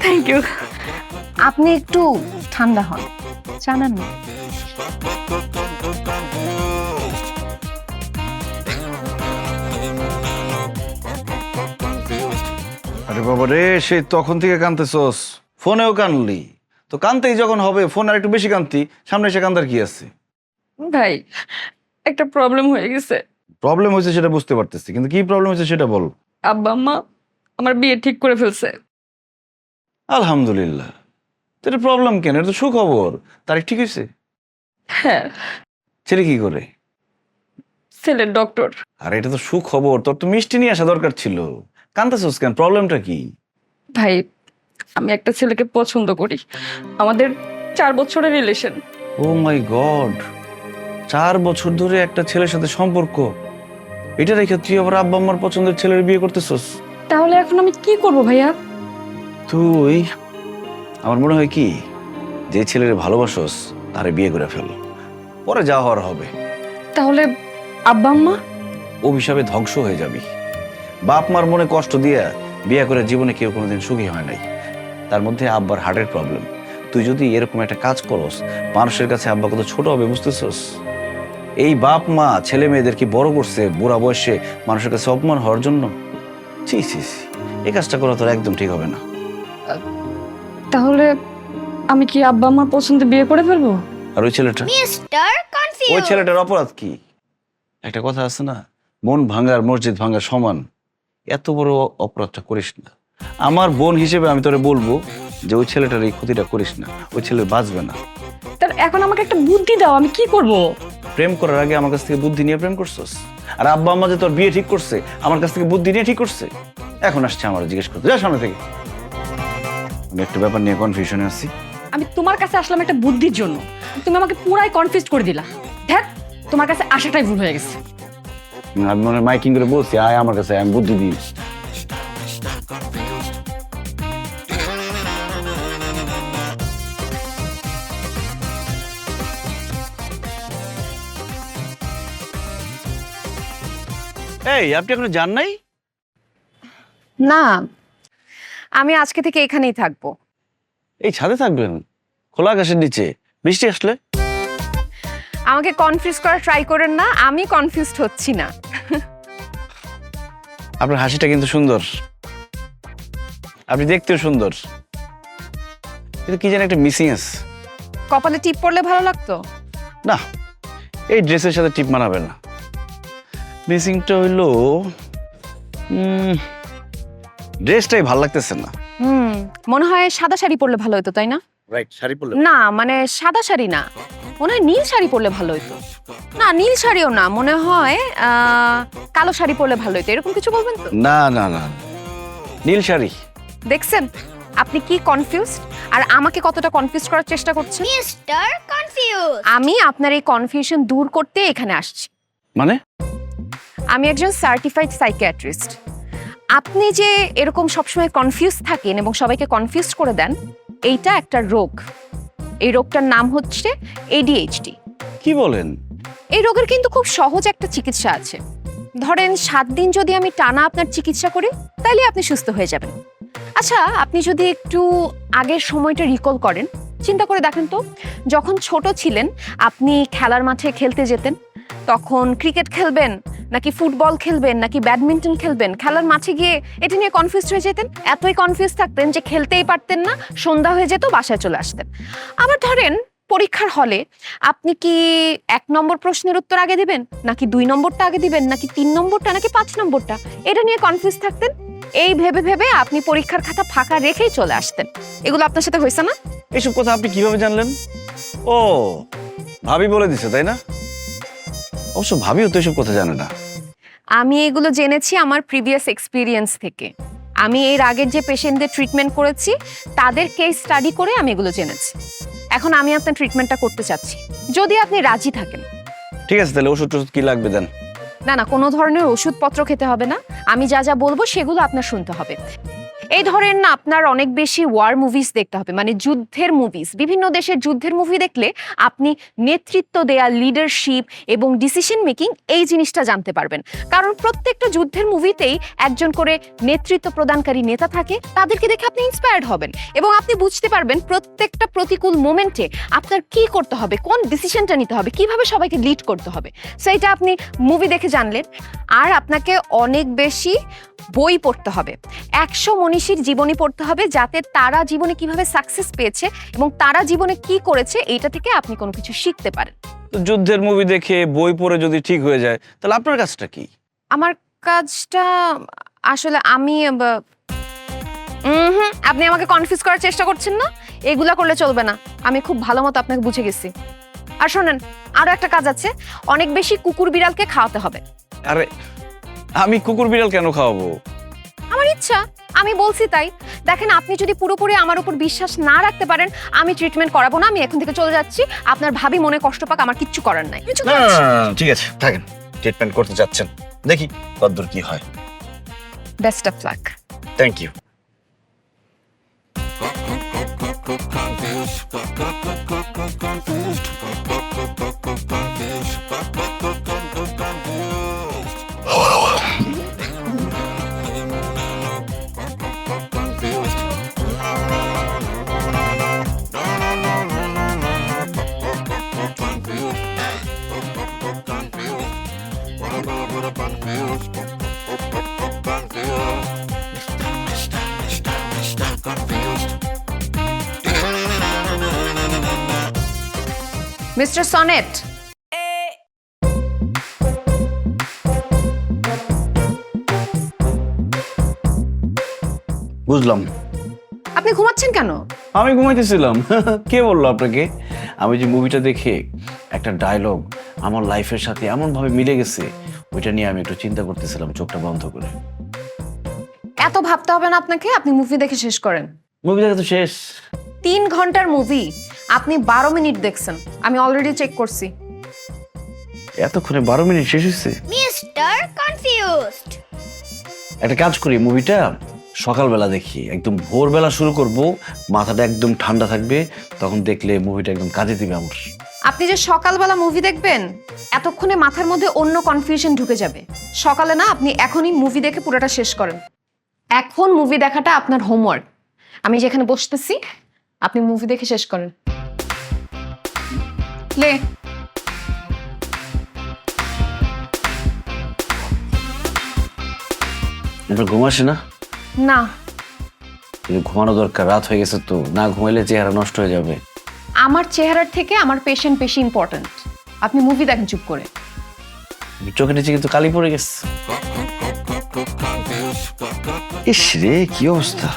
Thank you. আপনি একটু ঠান্ডা হন, জানান না। আরে বাবা রে, সেই তখন থেকে কানতেছস, ফোনেও কানলি, তো কানতেই যখন হবে ফোন আর একটু বেশি কানতি, সামনে এসে কান্দার কি আছে? ভাই একটা প্রবলেম হয়ে গেছে। প্রবলেম হয়েছে সেটা বুঝতে পারতেছি, কিন্তু কি প্রবলেম হয়েছে সেটা বল। আব্বা আম্মা আমার বিয়ে ঠিক করে ফেলছে। আলহামদুলিল্লাহ। তো এটা প্রবলেম কেন? এটা তো সুখবর। তারিখ ঠিক হয়েছে? হ্যাঁ, ছেলে কি করে? ছেলের ডক্টর। আর এটা তো সুখবর, তোর তো মিষ্টি নিয়ে আসা দরকার ছিল। কান্দাছস কেন? প্রবলেমটা কি? ভাই আমি একটা ছেলেকে পছন্দ করি, আমাদের 4 বছরের রিলেশন। ও মাই গড, 4 বছর ধরে একটা ছেলের সাথে সম্পর্ক, এটা রেখে তুই আবার আব্বা আম্মার পছন্দের ছেলের বিয়ে করতেছস? তাহলে এখন আমি কি করব ভাইয়া? তুই, আমার মনে হয় কি, যে ছেলের ভালোবাসস তারে বিয়ে করে ফেল, পরে যা হওয়ার হবে। তাহলে আব্বা আম্মা? অভিশাপে ধ্বংস হয়ে যাবি। বাপ মার মনে কষ্ট দিয়ে বিয়ে করে জীবনে কেউ কোনোদিন সুখী হয় নাই। তার মধ্যে আব্বার হার্টের প্রবলেম। তুই যদি এরকম একটা কাজ করস, মানুষের কাছে আব্বা কত ছোট হবে বুঝতেছস? এই বাপ মা ছেলে মেয়েদেরকে বড় করছে বুড়া বয়সে মানুষের কাছে অপমান হওয়ার জন্য। ছি ছি ছি, এই কাজটা করা তোর একদম ঠিক হবে না। তাহলে আমি কি আব্বা আম্মার পছন্দে বিয়ে করে ফেলবো? আর ওই ছেলেটা, মিস্টার ওই কনফিউজ। ছেলেটার অপরাধ কি? একটা কথা আছে না, মন ভাঙার মসজিদ ভাঙা সমান। এত বড় অপরাধটা করিস না। আমার বোন হিসেবে আমি তোরে বলবো যে ওই ছেলেটার এই ক্ষতিটা করিস না, ওই ছেলে বাঁচবে না। তার এখন আমাকে একটা বুদ্ধি দাও, আমি কি করব? প্রেম করার আগে আমার কাছ থেকে বুদ্ধি নিয়ে প্রেম করছস? আর আব্বা আম্মা যে তোর বিয়ে ঠিক করছে আমার কাছ থেকে বুদ্ধি নিয়ে ঠিক করছে? এখন আসছে আমার জিজ্ঞেস করতে, যা সামনে থেকে। আমি একটা ব্যাপার নিয়ে কনফিউশনে আছি। আমি তোমার কাছে আসলাম একটা বুদ্ধির জন্য, তুমি আমাকে পুরাই কনফিউজ করে দিলা। দেখ তোমার কাছে আসাটাই ভুল হয়ে গেছে। আমি মনে হয় মাইকিং করে বলছি, আয় আমার কাছে, আমি বুদ্ধি দিই। এই, আপনি এখনো যান নাই? না, আমি আজকে থেকে এখানেই থাকবো। এই ছাদে থাকবেন? খোলা আকাশের নিচে বৃষ্টি আসলে? আমাকে কনফিউজ করা ট্রাই করেন না, আমি কনফিউজড হচ্ছি না। আপনার হাসিটা কিন্তু সুন্দর, আপনি দেখতেও সুন্দর, কিন্তু কি যেন একটা মিসিং আছে। কপালে টিপ পড়লে ভালো লাগতো। না, এই ড্রেসের সাথে টিপ মানাবে না। মিসিংটা হইলো ড্রেসটাই ভাল লাগতেছে না। মনে হয় সাদা শাড়ি পরলে ভালো হতো, তাই না? রাইট, শাড়ি পরলে না মানে সাদা শাড়ি না, মনে হয় নীল শাড়ি পরলে ভালো হতো। না নীল শাড়িও না, মনে হয় কালো শাড়ি পরলে ভালো হতো, এরকম কিছু বলবেন তো? না না না, নীল শাড়ি। দেখছেন আপনি কি কনফিউজড, আর আমাকে কতটা কনফিউজ করার চেষ্টা করছেন। Mister confuse. আমি আপনার এই কনফিউশন দূর করতে এখানে আসছি। মানে? আমি একজন সার্টিফাইড সাইকিয়াট্রিস্ট। আপনি যে এরকম সবসময় কনফিউজ থাকেন এবং সবাইকে কনফিউজ করে দেন, এইটা একটা রোগ। এই রোগটার নাম হচ্ছে ADHD। কি বলেন? এই রোগের কিন্তু খুব সহজ একটা চিকিৎসা আছে। ধরেন 7 দিন যদি আমি টানা আপনার চিকিৎসা করি, তাহলে আপনি সুস্থ হয়ে যাবেন। আচ্ছা, আপনি যদি একটু আগের সময়টা রিকল করেন, চিন্তা করে দেখেন তো, যখন ছোট ছিলেন আপনি খেলার মাঠে খেলতে যেতেন, তখন ক্রিকেট খেলবেন নাকি ফুটবল খেলবেন নাকি ব্যাডমিন্টন খেলবেন, খেলার মাঠে গিয়ে এটা নিয়ে কনফিউজ হয়ে যেতেন, এতই কনফিউজ থাকতেন যে খেলতেই পারতেন না, সন্ধ্যা হয়ে যেত, বাসায় চলে আসতেন। আবার ধরেন পরীক্ষার হলে আপনি কি 1 নম্বর প্রশ্নের উত্তর আগে দিবেন নাকি 2 নম্বরটা আগে দিবেন নাকি 3 নম্বরটা নাকি 5 নম্বরটা, এটা নিয়ে কনফিউজ থাকতেন। এই ভেবে ভেবে আপনি পরীক্ষার খাতা ফাঁকা রেখেই চলে আসতেন। এগুলো আপনার সাথে হয়েছে না? এইসব কথা আপনি কিভাবে জানলেন? ও, ভাবি বলে দিছে তাই না? অবশ্য ভাবিও তো এসব কথা জানে না। আমি এগুলো জেনেছি আমার প্রিভিয়াস এক্সপিরিয়েন্স থেকে। আমি এর আগের যে পেশেন্টদের ট্রিটমেন্ট করেছি তাদের কেস স্টাডি করে আমি এগুলো জেনেছি। এখন আমি আপনার ট্রিটমেন্টটা করতে চাচ্ছি, যদি আপনি রাজি থাকেন। ঠিক আছে, তাহলে ওষুধ টষুধ কি লাগবে দেন। না না, কোনো ধরনের ওষুধপত্র খেতে হবে না, আমি যা যা বলবো সেগুলো আপনার শুনতে হবে। এই ধরেন না, আপনার অনেক বেশি ওয়ার মুভিজ দেখতে হবে, মানে যুদ্ধের মুভিজ। বিভিন্ন দেশের যুদ্ধের মুভি দেখলে আপনি নেতৃত্ব দেয়া, লিডারশিপ এবং ডিসিশন মেকিং এই জিনিসটা জানতে পারবেন। কারণ প্রত্যেকটা যুদ্ধের মুভিতেই একজন করে নেতৃত্ব প্রদানকারী নেতা থাকে, তাদেরকে দেখে আপনি ইন্সপায়ার্ড হবেন এবং আপনি বুঝতে পারবেন প্রত্যেকটা প্রতিকূল মোমেন্টে আপনার কি করতে হবে, কোন ডিসিশনটা নিতে হবে, কিভাবে সবাইকে লিড করতে হবে। সো এটা আপনি মুভি দেখে জানলেন। আর আপনাকে অনেক বেশি বই পড়তে হবে, 100 মনীষীর জীবনী পড়তে হবে, যাতে তারা জীবনে কিভাবে সাকসেস পেয়েছে এবং তারা জীবনে কি করেছে এইটা থেকে আপনি কোনো কিছু শিখতে পারেন। তো যুদ্ধের মুভি দেখে বই পড়ে যদি ঠিক হয়ে যায়, তাহলে আপনার কাজটা কি? আমার কাজটা আসলে আমি আপনি আমাকে কনফিউজ করার চেষ্টা করছেন না, এগুলা করলে চলবে না। আমি খুব ভালো মতো আপনাকে বুঝে গেছি। আর শোনেন, আরো একটা কাজ আছে, অনেক বেশি কুকুর বিড়ালকে খাওয়াতে হবে। আরে আমি কুকুর বিড়াল কেন খাওয়াবো? আমার ইচ্ছা, আমি বলছি তাই। দেখেন, আপনি যদি পুরোপুরি আমার উপর বিশ্বাস না রাখতে পারেন, আমি ট্রিটমেন্ট করাবো না, আমি এখন থেকে চলে যাচ্ছি। আপনার ভাবি মনে কষ্ট পাক, আমার কিচ্ছু করার নাই। আমি চলে যাচ্ছি। ঠিক আছে, থাকেন। ট্রিটমেন্ট করতে যাচ্ছেন, দেখি কতদূর কি হয়। Best of luck. Thank you. Mister সনেট, বুঝলাম। আপনি ঘুমাচ্ছেন কেন? আমি ঘুমাইতেছিলাম। কে বললো আপনাকে? আমি যে মুভিটা দেখে একটা ডায়লগ আমার লাইফের সাথে এমন ভাবে মিলে গেছে, ওইটা নিয়ে আমি একটু চিন্তা করতেছিলাম চোখটা বন্ধ করে। এত ভাবতে হবে না আপনাকে, আপনি মুভি দেখে শেষ করেন। মুভি দেখা তো শেষ। 3 ঘন্টার মুভি, আপনি 12 মিনিট দেখছেন। আমি অলরেডি চেক করছি। এতক্ষণে 12 মিনিট শেষ হয়েছে? Mr. Confused. একটা কাজ করি, মুভিটা সকালবেলা দেখি, একদম ভোরবেলা শুরু করব, মাথাটা একদম ঠান্ডা থাকবে, তখন দেখলে মুভিটা একদম কাজে দিবে আমার। আপনি যে সকালবেলা মুভি দেখবেন, এতক্ষণে মাথার মধ্যে অন্য কনফিউশন ঢুকে যাবে। সকালে না, আপনি এখনই মুভি দেখে পুরোটা শেষ করেন। এখন মুভি দেখাটা আপনার হোমওয়ার্ক। আমি যেখানে বসতেছি, আপনি মুভি দেখে শেষ করেন। লে, আপনার ঘুম আসে না? না, কিন্তু ঘুমানো দরকার, রাত হয়ে গেছে তো, না ঘুমাইলে চেহারা নষ্ট হয়ে যাবে। আমার চেহারার থেকে আমার পেশেন্ট বেশি ইম্পর্ট্যান্ট। আপনি মুভি দেখেন চুপ করে। চোখের নিচে কিন্তু কালি পড়ে গেছে। ইস রে, কি অবস্থা!